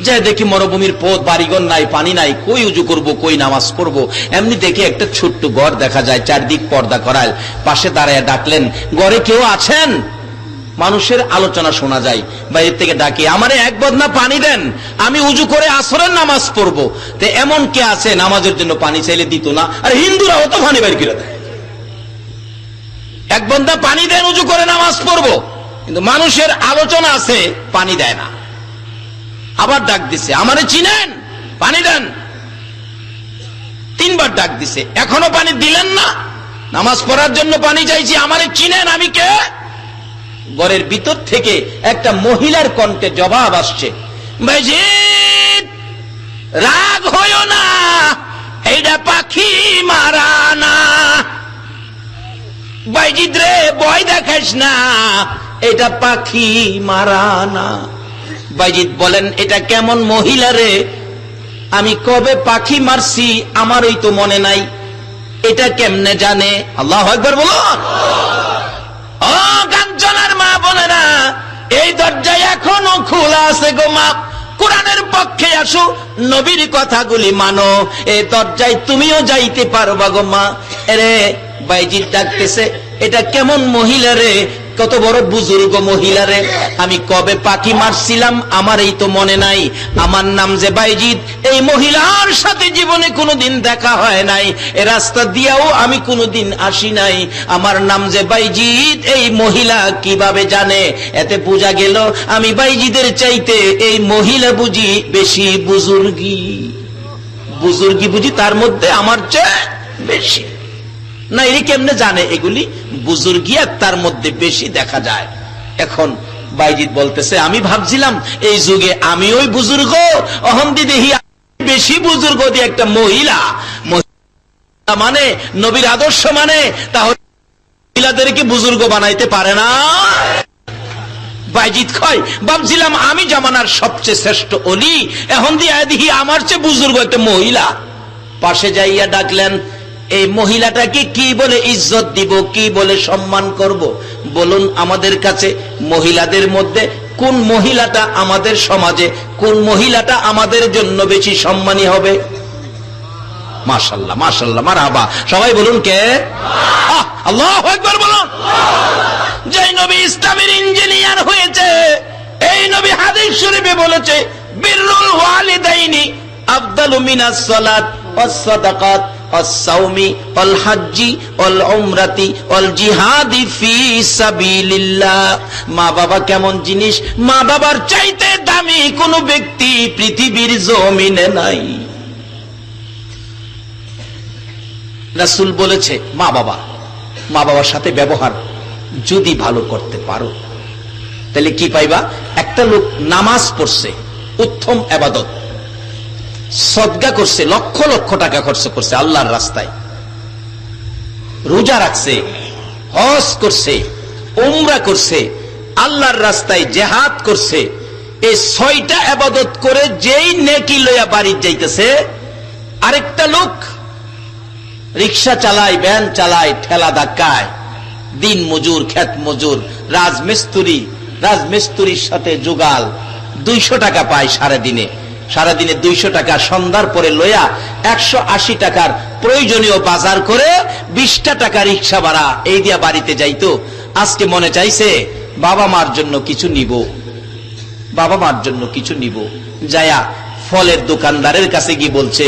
যায়। দেখি মরুভূমির পথ, বাড়িঘর নাই, পানি নাই, কই উজু করব, কই নামাজ পড়বো। এমনি দেখে একটা ছোট্ট ঘর দেখা যায়, চারদিক পর্দা করায়। পাশে দাঁড়ায় ডাকলেন, ঘরে কেউ আছেন? মানুষের আলোচনা শোনা যায়। বাইরে থেকে ডাকে, আমারে এক বদনা পানি দেন, আমি উজু করে আসরের নামাজ পড়বো। তো এমন কে আছে নামাজের জন্য পানি চাইলে দিত না? আর হিন্দুরা অত পানি বের করে দেয়। এক বদনা পানি দেন, উজু করে নামাজ পড়বো, কিন্তু মানুষের আলোচনা আছে, পানি দেয় না। আবার ডাক দিছে, আমারে চিনেন, পানি দেন। 3 বার ডাক দিছে, এখনো পানি দিলেন না। নামাজ পড়ার জন্য পানি চাইছি, আমারে চিনেন, আমি কে? ঘরের ভিতর থেকে একটা মহিলার কণ্ঠে জবাব আসছে, বাইজিদ রাগ হইও না, এইটা পাখি মারা না। বাইজিদ রে ভয় দেখাস না, এটা পাখি মারা না। বাইজিদ বলেন, এটা কেমন মহিলা রে? আমি কবে পাখি মারছি আমারই তো মনে নাই, এটা কেমনে জানে? আল্লাহু আকবার বলুন। ও কাঞ্চনার মা বোনেরা, এই দরজা এখনো খোলা আছে গো মা। কোরআনের পক্ষে আসো, নবীর কথাগুলি মানো, এই দরজায় তুমিও যাইতে পারবা গো মা। এরে বাইজিদ ডাকতেছে, এটা কেমন মহিলা রে? কত বড় বুজুর্গ মহিলা রে, আমি কবে পাখি মারছিলাম আমার এই তো মনে নাই। আমার নাম যে বাইজিদ, এই মহিলার সাথে জীবনে কোনোদিন দেখা হয় নাই, এ রাস্তা দিয়াও আমি কোনোদিন আসি নাই। আমার নাম যে বাইজিদ, এই মহিলা কিভাবে জানে? এতে বোঝা গেল আমি বাইজিদের চাইতে এই মহিলা বুঝি বেশি বুজুর্গি। বুজুর্গি বুঝি তার মধ্যে আমার চেয়ে বেশি। না এর কেমনে জানে? এগুলি বুজুর্গিয়াত তার মধ্যে বেশি দেখা যায়। এখন বাইজিদ বলতেছে, আমি ভাবছিলাম এই যুগে আমি ওই বুজুর্গ, অহমদি দেহি বেশি বুজুর্গ দিয়ে একটা মহিলা মানে নবীর আদর্শ মানে, তাহলে মহিলাদেরকে বুজুর্গ বানাইতে পারে না। বাইজিদ কয়, ভাবছিলাম আমি জামানার সবচেয়ে শ্রেষ্ঠ অলি, এখন দিয়ে দেখি আমার চেয়ে বুজুর্গ একটা মহিলা। পাশে যাইয়া ডাকলেন, এই মহিলাটাকে কি বলে ইজ্জত দিব, কি বলে সম্মান করব? বলুন আমাদের কাছে মহিলাদের মধ্যে কোন মহিলাটা আমাদের সমাজে, কোন মহিলাটা আমাদের জন্য বেশি সম্মানী হবে? মাশাআল্লাহ মাশাআল্লাহ মারহাবা, সবাই বলুন কে? আল্লাহু আকবার বলুন। যেই নবী ইসলামের ইঞ্জিনিয়ার হয়েছে, এই নবী হাদিস শরীফে বলেছে, বিররুল ওয়ালিদাইনি আফদালু মিনাস সালাত ওয়াস সাদাকাত والصومي والحجي والعمرة والجهاد في سبيل الله। মা বাবা কেমন জিনিস? মা বাবার চাইতে দামি কোন ব্যক্তি পৃথিবীর জমিনে নাই। রাসূল বলেছে, মা বাবার সাথে ব্যবহার যদি ভালো করতে পারো তাহলে কি পাইবা? একটা লোক নামাজ পড়ছে, উত্তম ইবাদত, সদকা করছে, লক্ষ লক্ষ টাকা খরচ করছে আল্লাহর রাস্তায়, রোজা রাখছে, হজ করছে, উমরা করছে, আল্লাহর রাস্তায় জিহাদ করছে। এই 6টা ইবাদত করে যেই নেকি লইয়া বাড়ি যাইতেছে, আরেকটা লোক রিকশা চালায়, ভ্যান চালায়, ঠেলা ধাক্কায়, দিন মজুর, ক্ষেত মজুর, রাজমিস্ত্রির সাথে জোগাল, 200 টাকা পায় সারা দিনে। সারাদিনে 200 টাকা সন্ধ্যার পরে লইয়া 180 টাকার প্রয়োজনীয় বাজার করে 20টা টাকা রিক্সা ভাড়া এই দিয়া বাড়িতে যাইতো। আজকে মনে চাইছে বাবা মার জন্য কিছু নিব, বাবা মার জন্য কিছু নিব। যায়া ফলের দোকানদারের কাছে গিয়ে বলছে,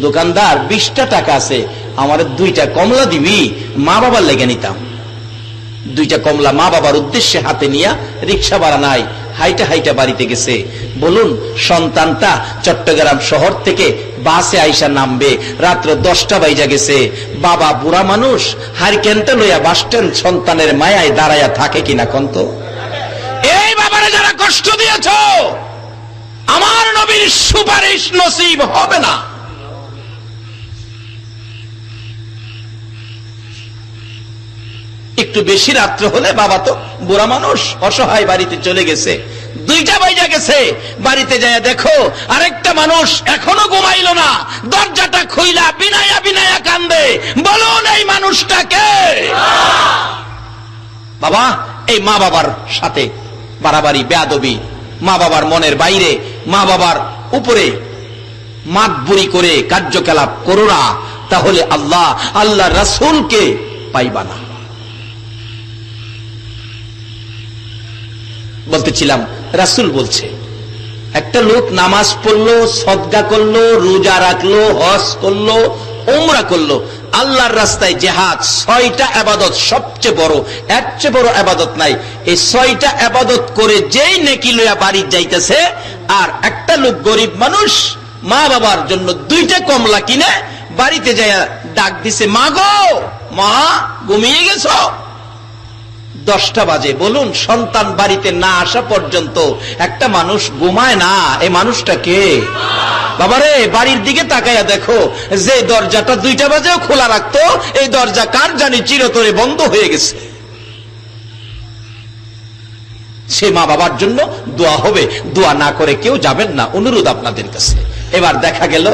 দোকানদার 20টা টাকা আছে, আমার 2টা কমলা দিবি, মা বাবার লেগে নিতাম। 2টা কমলা মা বাবার উদ্দেশ্যে হাতে নিয়া, রিক্সা ভাড়া নাই, হাইটা হাইটা বাড়িতে গেছে। বলুন, সন্তানটা চট্টগ্রাম শহর থেকে বাসে আইসা নামবে, রাত্র 10টা বাজে গেছে। বাবা বুড়া মানুষ, হারিকেনটা লইয়া বাসস্ট্যান্ড সন্তানের মায়ায় দাঁড়াইয়া থাকে কিনা কন্ত? এই বাবারে যারা কষ্ট দিয়েছ, আমার নবীর সুপারিশ নসিব হবে না। একটু বেশি রাত্র হলে বাবা তো বুড়া মানুষ, অসহায়, বাড়িতে চলে গেছে। 2টা বাজে গেছে, বাড়িতে যায় দেখো আরেকটা মানুষ এখনো ঘুমাইল না, দরজাটা খুইলা বিনায়া বিনায়া কান্দে। বলুন এই মানুষটাকে? বাবা এই মা বাবার সাথে বাড়াবাড়ি, বেয়াদবি, মা বাবার মনের বাইরে, মা বাবার উপরে মাতবুরি করে কার্যকলাপ করো না, তাহলে আল্লাহ রাসূলকে পাইবা না। বলতেছিলাম, রাসূল বলছে একটা লোক নামাজ পড়লো, সদকা করলো, রোজা রাখলো, হজ করলো, উমরা করলো, আল্লাহর রাস্তায় জিহাদ, 6টা ইবাদত সবচেয়ে বড়, এর চেয়ে বড় ইবাদত নাই। এই 6টা ইবাদত করে যেই নেকি লইয়া বাড়ি যাইতেছে, আর একটা লোক গরিব মানুষ মা বাবার জন্য 2টা কমলা কিনে বাড়িতে যায় ডাক দিছে, মা গো, মা ঘুমিয়ে গেছো? 10টা বাজে। বলুন, সন্তান বাড়িতে না আসা পর্যন্ত একটা মানুষ ঘুমায় না। এই মানুষটা কে? বাবারে বাড়ির দিকে তাকাইয়া দেখো, যে দরজাটা 2টা বাজেও খোলা রাখতো, এই দরজা কার জানি চিরতরে বন্ধ হয়ে গেছে। সে মা বাবার জন্য দোয়া হবে, দোয়া না করে কেউ যাবেন না, অনুরোধ আপনাদের কাছে। এবার দেখা গেল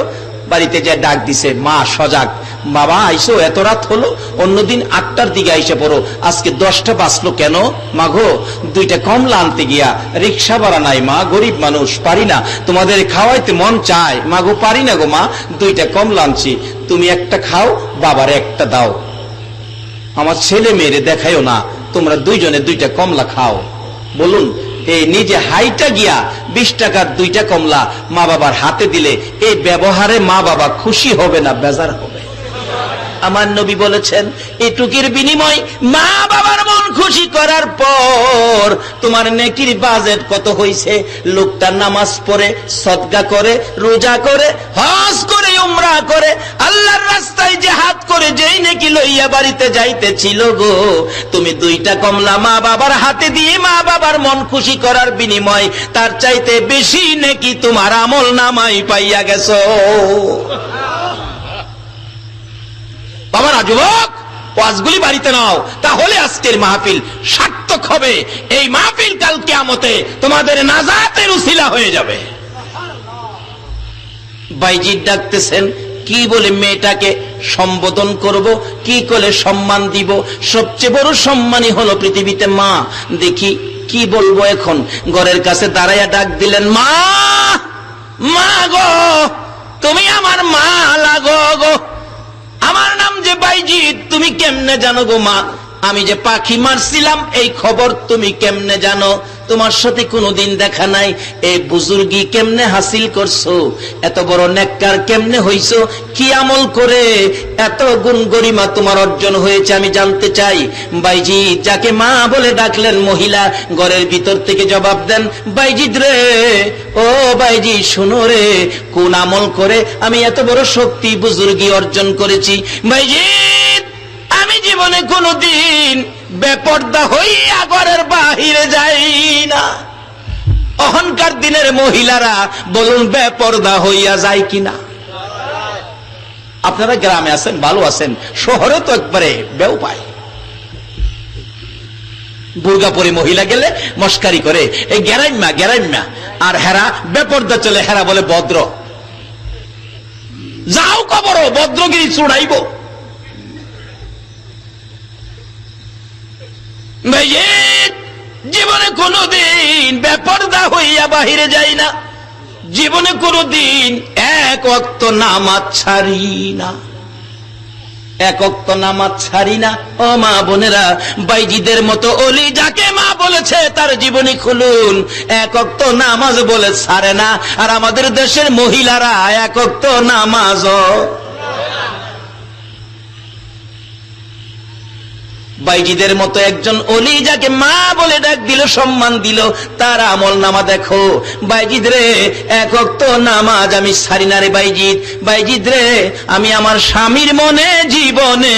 বাড়িতে যে ডাক দিছে, মা সজাগ, বাবা আইসো, এত রাত হলো, অন্যদিন 8টার দিকে আইসে পড়ো, আজকে 10টা বাজলো কেন? মাগো 2টা কমলা আনতে গিয়া রিক্সা ভাড়া নাই মা, গরিব মানুষ, পারি না, তোমাদের খাওয়াইতে মন চায়, মাগো পারি না গো মা, 2টা কমলা আনছি, তুমি একটা খাও, বাবারে একটা দাও, আমার ছেলে মেয়েরে দেখাইও না, তোমরা 2জনে 2টা কমলা খাও। বলুন, এই নিজে হাইটা গিয়া 20 টাকার 2টা কমলা মা বাবার হাতে দিলে এই ব্যবহারে মা বাবা খুশি হবে না বেজার হবে? আমার নবী বলেছেন, এটুকির বিনিময় মা বাবার মন খুশি করার পর তোমার নেকির বাজেট কত হইছে? লোকটা নামাজ পড়ে, সদকা করে, রোজা করে, হজ করে, উমরা করে, আল্লাহর রাস্তায় জিহাদ করে যেই নেকি লইয়া বাড়িতে যাইতেছিল গো, তুমি 2টা কমলা মা বাবার হাতে দিয়ে মা বাবার মন খুশি করার বিনিময় তার চাইতে বেশি নেকি তোমার আমল নামাই পাইয়া গেছো। বাবারা, যুবক, ওয়াজগুলি বাড়িতে নাও, তাহলে আজকের মাহফিল সার্থক হবে। এই মাহফিল কাল কিয়ামতে তোমাদের নাজাতের উসিলা হয়ে যাবে। বাইজি ডাকতেছেন, কি বলে মেয়েটাকে সম্বোধন করব, কি করে সম্মান দিব? সবচেয়ে বড় সম্মানই হলো পৃথিবীতে মা। দেখি কি বলবো এখন। ঘরের কাছে দাঁড়াইয়া ডাক দিলেন, মা, মা গো, তুমি আমার মা লাগো গো, আমার নাম যে বাইজি, তুমি কেমনে জানো গো মা? আমি যে পাখি মারছিলাম এই খবর তুমি কেমনে জানো? তোমার সাথে কোনোদিন দেখা নাই, এই বুজুর্গি কেমনে হাসিল করছো? এত বড় নেককার কেমনে হইছো? কি আমল করে এত গুণ গরিমা তোমার অর্জন হয়েছে আমি জানতে চাই। বাইজি যাকে মা বলে ডাকলেন, মহিলা ঘরের ভিতর থেকে জবাব দেন, বাইজি রে, ও বাইজি শুনো রে, কোন আমল করে আমি এত বড় শক্তি বুজুর্গি অর্জন করেছি? বাইজি, আমি জীবনে কোনদিন বেপর্দা হইয়া ঘরের বাহিরে যাই না। অহংকার দিনের মহিলারা বলুন, বেপর্দা হইয়া যায় কিনা? আপনারা গ্রামে আছেন, ভালো আছেন, শহরে তো একবারে বেউপায়। বুর্গা পরে মহিলা গেলে মস্কারি করে, এই গেরাইম্মা গেরাইম্মা, আর হেরা বেপর্দা চলে, হেরা বলে ভদ্র। যাও কবর, ভদ্রগিরি চুড়াইব। জীবনে কোনদিন বেপর্দা হইয়া বাহিরে যাই না। জীবনে কোনোদিন এক ওয়াক্ত নামাজ ছাড়ি না, এক ওয়াক্ত নামাজ ছাড়ি না। ও মা বোনেরা, বাইজিদের মতো অলি যাকে মা বলেছে তার জীবনী খুলুন, এক ওয়াক্ত নামাজ বলে ছাড়ে না। আর আমাদের দেশের মহিলারা এক ওয়াক্ত নামাজও, বাইজিদের মতো একজন অলি যাকে মা বলে ডাক দিল, সম্মান দিল, তার আমল নামা দেখো। বাইজিদ রে, এক ওয়াক্ত নামাজ আমি ছাড়ি না রে বাইজিদ। বাইজিদ রে, আমি আমার স্বামীর মনে জীবনে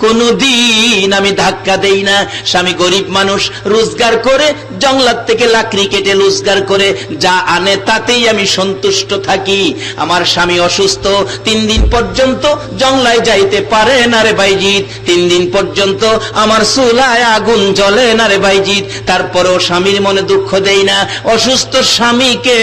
কোনদিন আমি ধাক্কা দেই না। স্বামী গরিব মানুষ, রোজগার করে জঙ্গলার থেকে লাকড়ি কেটে রোজগার করে যা আনে তাতেই আমি সন্তুষ্ট থাকি। আমার স্বামী অসুস্থ, 3 দিন পর্যন্ত জঙ্গলায় যাইতে পারে না রে বাইজিদ, 3 দিন পর্যন্ত আমার চুলায় আগুন জ্বলে না রে বাইজিদ। তারপরেও স্বামীর মনে দুঃখ দেই না। অসুস্থ স্বামীকে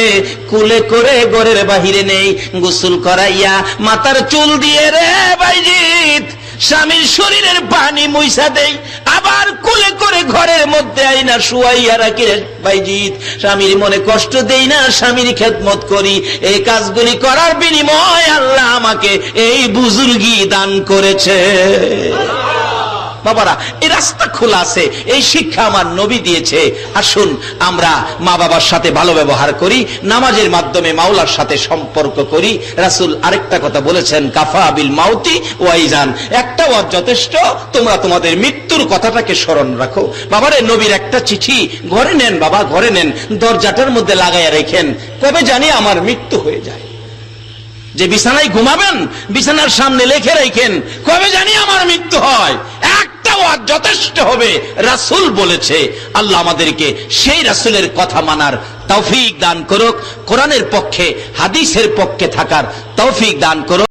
কুলে করে ঘরের বাহিরে নেই, গোসল করাইয়া মাথার চুল দিয়ে রে বাইজিদ স্বামীর শরীরের পানি মুইসা দেই, আবার কুলে করে ঘরের মধ্যে আইনা শুয়াইয়া রাখি রে বাইজিদ। স্বামীর মনে কষ্ট দেই না, স্বামীর খেদমত করি। এই কাজগুলি করার বিনিময় আল্লাহ আমাকে এই বুজুর্গি দান করেছে। বাবারা, এই রাস্তা খোলা আছে, এই শিক্ষা আমার নবী দিয়েছে। আসুন আমরা মা বাবার সাথে ভালো ব্যবহার করি, নামাজের মাধ্যমে মাওলার সাথে সম্পর্ক করি। রাসূল আরেকটা কথা বলেছেন, কাফা বিল মাউতি ওয়াইজান, একটা ওয়াজ যথেষ্ট, তোমরা তোমাদের মৃত্যুর কথাটাকে স্মরণ রাখো। বাবারে, নবীর একটা চিঠি ঘরে নেন বাবা, ঘরে নেন, দরজাটার মধ্যে লাগাইয়া রেখেন, কবে জানি আমার মৃত্যু হয়ে যায়। যে বিছানায় ঘুমাবেন বিছানার সামনে লিখে রাখেন, কবে জানি আমার মৃত্যু হয়। একটা ওয়াজ যথেষ্ট হবে, রাসূল বলেছে। আল্লাহ আমাদেরকে সেই রাসূলের কথা মানার তৌফিক দান করুক, কোরআনের পক্ষে হাদিসের পক্ষে থাকার তৌফিক দান করুক।